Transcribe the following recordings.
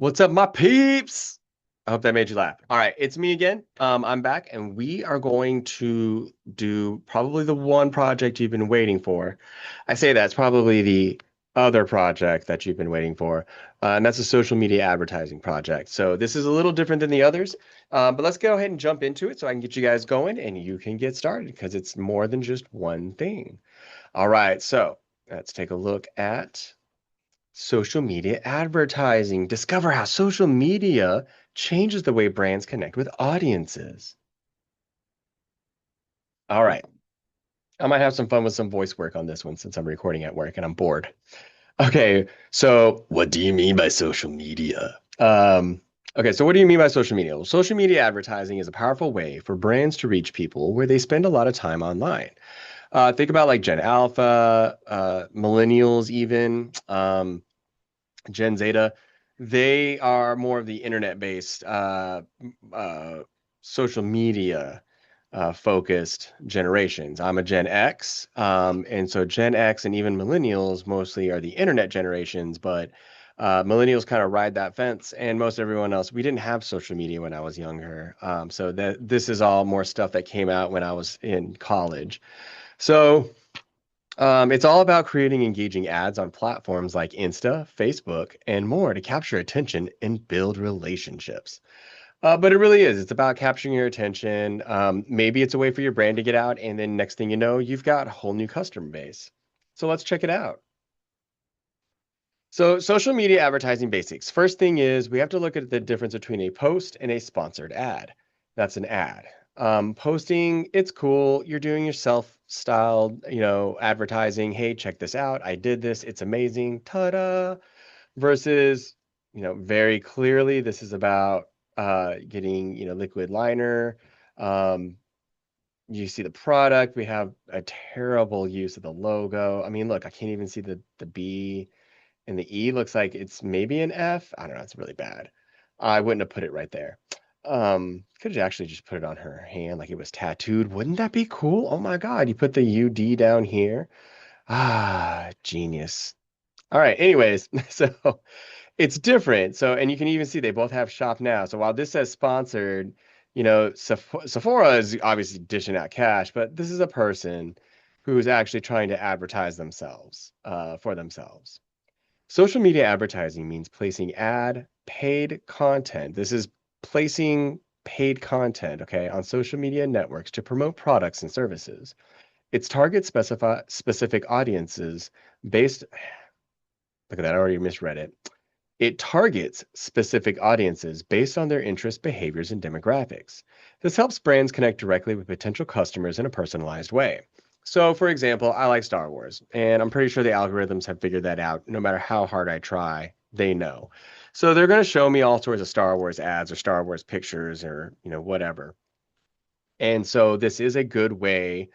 What's up, my peeps? I hope that made you laugh. All right, it's me again. I'm back, and we are going to do probably the one project you've been waiting for. I say that's probably the other project that you've been waiting for, and that's a social media advertising project. So this is a little different than the others, but let's go ahead and jump into it so I can get you guys going and you can get started because it's more than just one thing. All right, so let's take a look at social media advertising. Discover how social media changes the way brands connect with audiences. All right. I might have some fun with some voice work on this one since I'm recording at work and I'm bored. Okay, so what do you mean by social media? Okay, so what do you mean by social media? Well, social media advertising is a powerful way for brands to reach people where they spend a lot of time online. Think about like Gen Alpha, millennials, even. Gen Zeta, they are more of the internet-based, uh, social media focused generations. I'm a Gen X, and so Gen X and even millennials mostly are the internet generations, but millennials kind of ride that fence, and most everyone else, we didn't have social media when I was younger. So that this is all more stuff that came out when I was in college. So it's all about creating engaging ads on platforms like Insta, Facebook, and more to capture attention and build relationships. But it really is. It's about capturing your attention. Maybe it's a way for your brand to get out, and then next thing you know, you've got a whole new customer base. So let's check it out. So, social media advertising basics. First thing is we have to look at the difference between a post and a sponsored ad. That's an ad. Posting, it's cool. You're doing your self-styled, advertising. Hey, check this out. I did this. It's amazing. Ta-da! Versus, very clearly this is about getting, liquid liner. Um, you see the product. We have a terrible use of the logo. I mean, look, I can't even see the B. And the E looks like it's maybe an F. I don't know. It's really bad. I wouldn't have put it right there. Could have actually just put it on her hand like it was tattooed. Wouldn't that be cool? Oh my God. You put the UD down here. Ah, genius. All right. Anyways, so it's different. So, and you can even see they both have shop now. So while this says sponsored, Sephora is obviously dishing out cash, but this is a person who's actually trying to advertise themselves, for themselves. Social media advertising means placing paid content. This is placing paid content, okay, on social media networks to promote products and services. Its target specific audiences based, look at that, I already misread it. It targets specific audiences based on their interests, behaviors, and demographics. This helps brands connect directly with potential customers in a personalized way. So, for example, I like Star Wars, and I'm pretty sure the algorithms have figured that out. No matter how hard I try, they know. So they're going to show me all sorts of Star Wars ads or Star Wars pictures or, whatever. And so this is a good way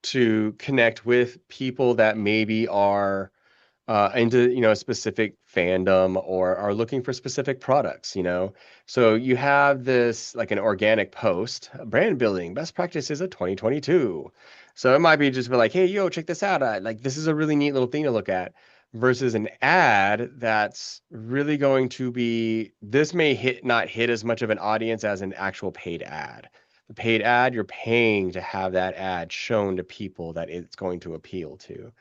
to connect with people that maybe are into a specific fandom or are looking for specific products. So you have this like an organic post, brand building best practices of 2022. So it might be just be like, hey, yo, check this out. Like this is a really neat little thing to look at versus an ad that's really going to be, this may not hit as much of an audience as an actual paid ad. The paid ad, you're paying to have that ad shown to people that it's going to appeal to.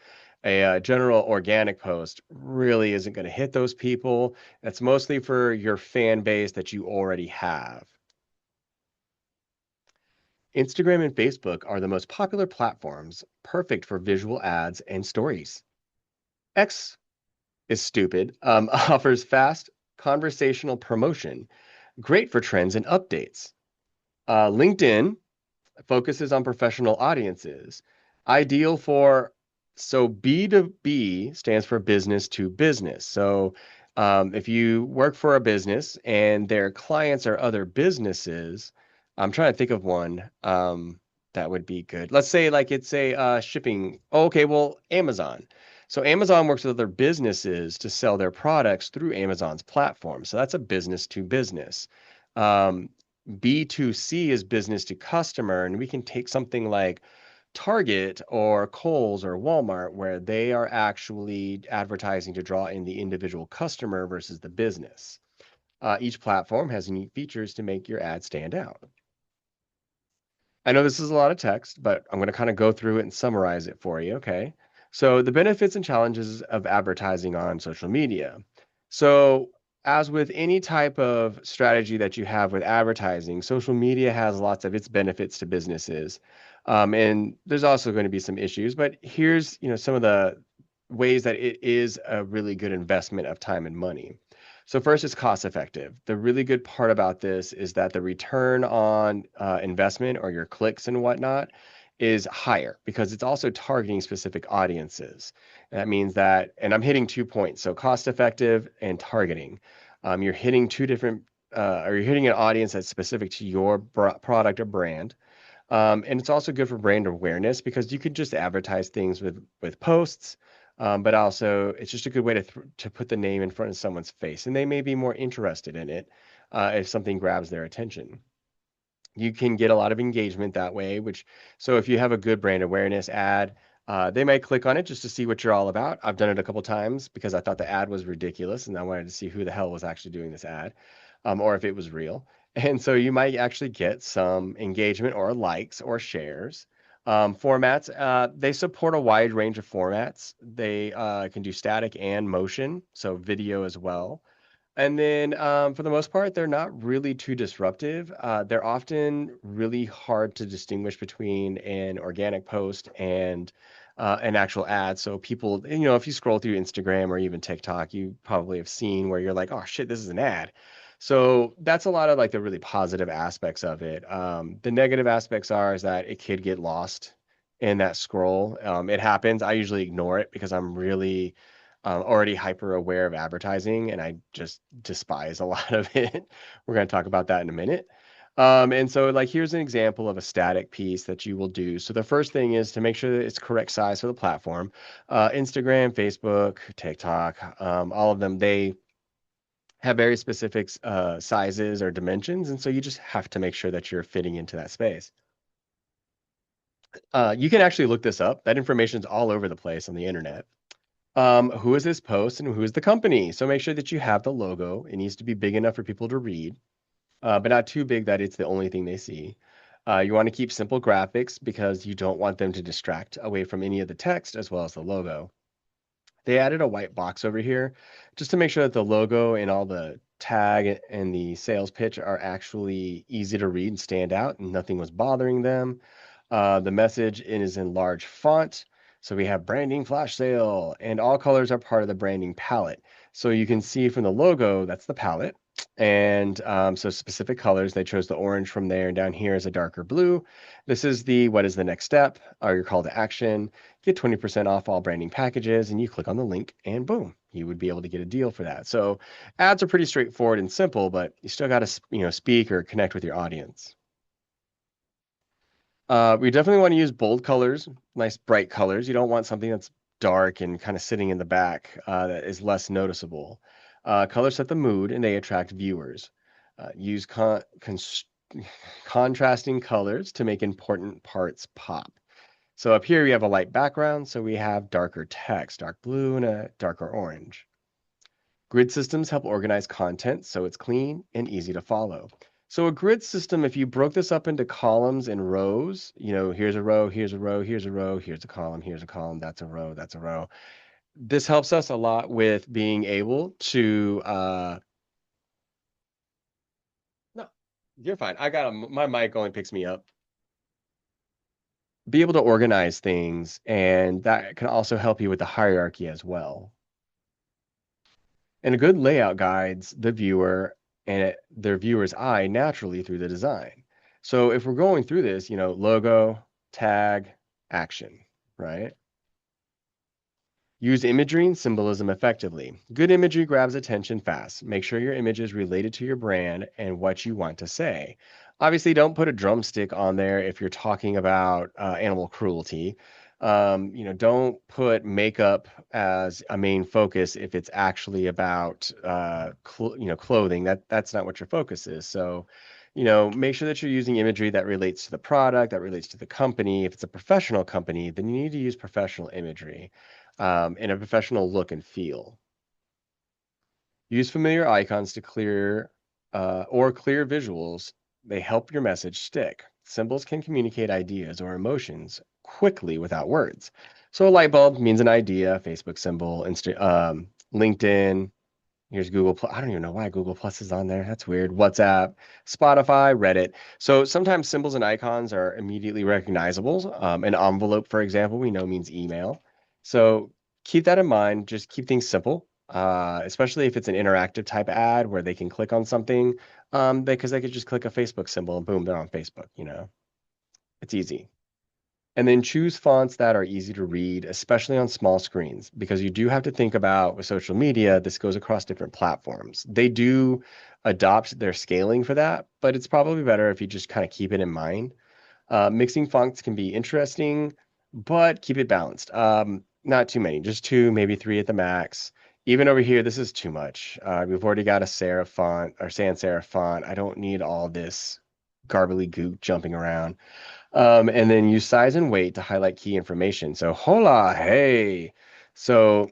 A general organic post really isn't going to hit those people. That's mostly for your fan base that you already have. Instagram and Facebook are the most popular platforms, perfect for visual ads and stories. X is stupid, offers fast conversational promotion, great for trends and updates. LinkedIn focuses on professional audiences, ideal for, so B2B stands for business to business. So if you work for a business and their clients are other businesses, I'm trying to think of one that would be good. Let's say like it's a shipping. Oh, okay, well, Amazon. So Amazon works with other businesses to sell their products through Amazon's platform. So that's a business to business. Um, B2C is business to customer, and we can take something like Target or Kohl's or Walmart, where they are actually advertising to draw in the individual customer versus the business. Each platform has unique features to make your ad stand out. I know this is a lot of text, but I'm going to kind of go through it and summarize it for you, okay? So, the benefits and challenges of advertising on social media. So, as with any type of strategy that you have with advertising, social media has lots of its benefits to businesses. And there's also going to be some issues, but here's, some of the ways that it is a really good investment of time and money. So first, it's cost effective. The really good part about this is that the return on investment or your clicks and whatnot is higher because it's also targeting specific audiences. That means that, and I'm hitting 2 points. So cost effective and targeting. You're hitting two different, or you're hitting an audience that's specific to your product or brand. And it's also good for brand awareness because you could just advertise things with posts, but also it's just a good way to put the name in front of someone's face, and they may be more interested in it if something grabs their attention. You can get a lot of engagement that way, which so if you have a good brand awareness ad, they might click on it just to see what you're all about. I've done it a couple times because I thought the ad was ridiculous and I wanted to see who the hell was actually doing this ad, or if it was real. And so you might actually get some engagement or likes or shares. Formats, they support a wide range of formats. They can do static and motion, so video as well. And then, for the most part, they're not really too disruptive. They're often really hard to distinguish between an organic post and an actual ad. So people, if you scroll through Instagram or even TikTok, you probably have seen where you're like, oh shit, this is an ad. So that's a lot of like the really positive aspects of it. The negative aspects are is that it could get lost in that scroll. It happens. I usually ignore it because I'm really already hyper aware of advertising and I just despise a lot of it. We're going to talk about that in a minute. And so like here's an example of a static piece that you will do. So the first thing is to make sure that it's correct size for the platform. Instagram, Facebook, TikTok, all of them, they have very specific sizes or dimensions. And so you just have to make sure that you're fitting into that space. You can actually look this up. That information is all over the place on the internet. Who is this post and who is the company? So make sure that you have the logo. It needs to be big enough for people to read, but not too big that it's the only thing they see. You want to keep simple graphics because you don't want them to distract away from any of the text as well as the logo. They added a white box over here just to make sure that the logo and all the tag and the sales pitch are actually easy to read and stand out and nothing was bothering them. The message is in large font. So we have branding flash sale and all colors are part of the branding palette. So you can see from the logo, that's the palette. And so specific colors, they chose the orange from there. And down here is a darker blue. This is the what is the next step or your call to action. Get 20% off all branding packages and you click on the link and boom, you would be able to get a deal for that. So ads are pretty straightforward and simple, but you still got to, speak or connect with your audience. We definitely want to use bold colors, nice bright colors. You don't want something that's dark and kind of sitting in the back that is less noticeable. Colors set the mood and they attract viewers. Use contrasting colors to make important parts pop. So up here we have a light background, so we have darker text, dark blue and a darker orange. Grid systems help organize content so it's clean and easy to follow. So a grid system, if you broke this up into columns and rows, here's a row, here's a row, here's a row, here's a column, that's a row, that's a row. This helps us a lot with being able to, no, you're fine. My mic only picks me up. Be able to organize things, and that can also help you with the hierarchy as well. And a good layout guides the viewer and their viewer's eye naturally through the design. So if we're going through this, logo, tag, action, right? Use imagery and symbolism effectively. Good imagery grabs attention fast. Make sure your image is related to your brand and what you want to say. Obviously, don't put a drumstick on there if you're talking about animal cruelty. Don't put makeup as a main focus if it's actually about clothing. That's not what your focus is. So, make sure that you're using imagery that relates to the product, that relates to the company. If it's a professional company, then you need to use professional imagery and a professional look and feel. Use familiar icons to clear or clear visuals. They help your message stick. Symbols can communicate ideas or emotions quickly without words. So a light bulb means an idea, Facebook symbol, LinkedIn. Here's Google Plus. I don't even know why Google Plus is on there. That's weird. WhatsApp, Spotify, Reddit. So sometimes symbols and icons are immediately recognizable. An envelope, for example, we know means email. So keep that in mind. Just keep things simple, especially if it's an interactive type ad where they can click on something, because they could just click a Facebook symbol and boom, they're on Facebook, It's easy. And then choose fonts that are easy to read, especially on small screens, because you do have to think about with social media, this goes across different platforms. They do adopt their scaling for that, but it's probably better if you just kind of keep it in mind. Mixing fonts can be interesting, but keep it balanced. Not too many, just two, maybe three at the max. Even over here, this is too much. We've already got a serif font or sans serif font. I don't need all this garbly goop jumping around. And then use size and weight to highlight key information. So hola, hey. So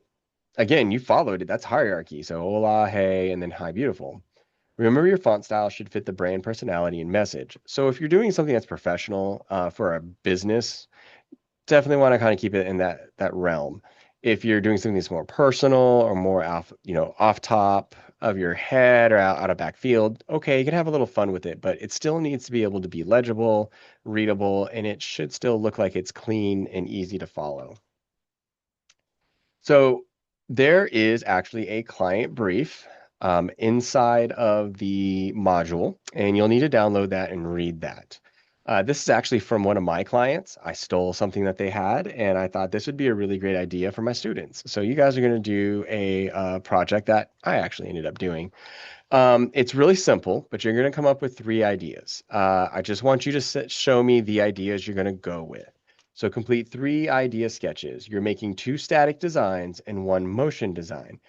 again, you followed it. That's hierarchy. So hola, hey, and then hi, beautiful. Remember your font style should fit the brand personality and message. So if you're doing something that's professional for a business, definitely want to kind of keep it in that realm. If you're doing something that's more personal or more off top of your head or out of back field, okay, you can have a little fun with it, but it still needs to be able to be legible, readable, and it should still look like it's clean and easy to follow. So there is actually a client brief inside of the module, and you'll need to download that and read that. This is actually from one of my clients. I stole something that they had, and I thought this would be a really great idea for my students. So you guys are going to do a project that I actually ended up doing. It's really simple, but you're going to come up with 3 ideas. I just want you to show me the ideas you're going to go with. So complete 3 idea sketches. You're making 2 static designs and 1 motion design.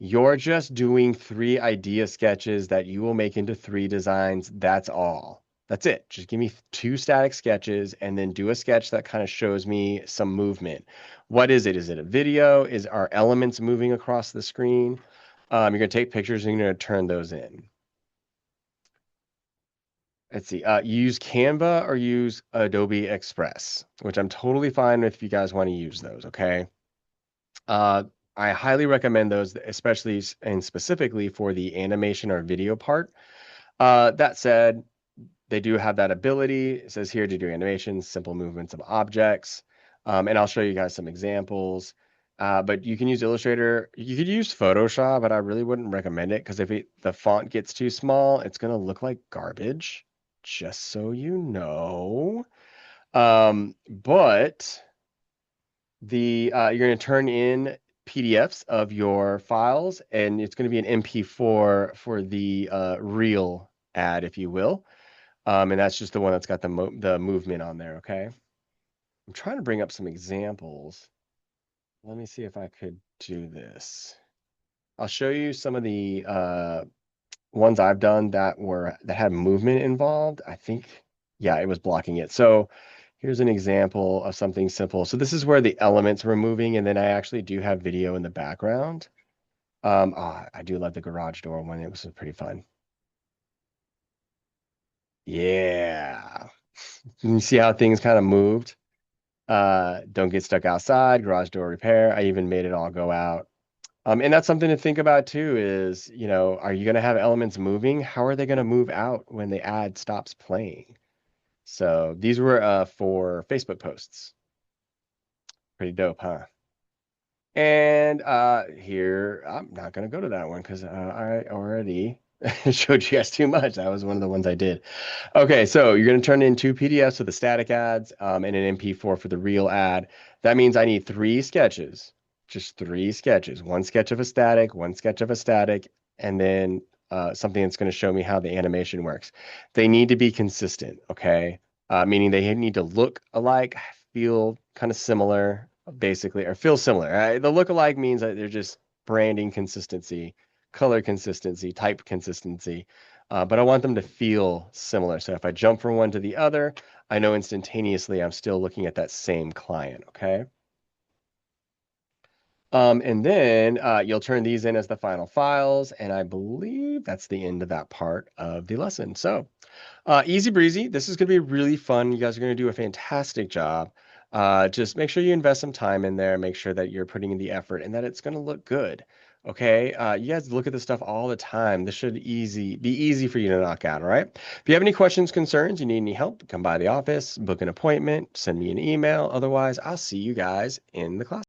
You're just doing 3 idea sketches that you will make into 3 designs. That's all. That's it. Just give me 2 static sketches and then do a sketch that kind of shows me some movement. What is it? Is it a video? Are elements moving across the screen? You're going to take pictures and you're going to turn those in. Let's see. Use Canva or use Adobe Express, which I'm totally fine with if you guys want to use those, okay? I highly recommend those, especially and specifically for the animation or video part. That said, they do have that ability. It says here to do animations, simple movements of objects. And I'll show you guys some examples. But you can use Illustrator. You could use Photoshop, but I really wouldn't recommend it because if the font gets too small, it's going to look like garbage, just so you know. But you're going to turn in PDFs of your files, and it's going to be an MP4 for the real ad, if you will. And that's just the one that's got the movement on there, okay? I'm trying to bring up some examples. Let me see if I could do this. I'll show you some of the ones I've done that had movement involved. I think, yeah, it was blocking it. So here's an example of something simple. So this is where the elements were moving, and then I actually do have video in the background. I do love the garage door one. It was pretty fun. Yeah. You see how things kind of moved? Don't get stuck outside, garage door repair. I even made it all go out. And that's something to think about too is, are you going to have elements moving? How are they going to move out when the ad stops playing? So these were for Facebook posts. Pretty dope, huh? And here, I'm not going to go to that one because I already showed you guys too much. That was one of the ones I did. Okay, so you're going to turn in 2 PDFs of the static ads and an MP4 for the real ad. That means I need 3 sketches, just 3 sketches. 1 sketch of a static, 1 sketch of a static, and then something that's going to show me how the animation works. They need to be consistent, okay? Meaning they need to look alike, feel kind of similar, basically, or feel similar. The look alike means that they're just branding consistency, color consistency, type consistency. But I want them to feel similar. So if I jump from one to the other, I know instantaneously I'm still looking at that same client, okay? And then you'll turn these in as the final files, and I believe that's the end of that part of the lesson. So easy breezy. This is going to be really fun. You guys are going to do a fantastic job. Just make sure you invest some time in there. Make sure that you're putting in the effort and that it's going to look good. Okay. You guys look at this stuff all the time. This should be easy for you to knock out. All right. If you have any questions, concerns, you need any help, come by the office, book an appointment, send me an email. Otherwise, I'll see you guys in the class.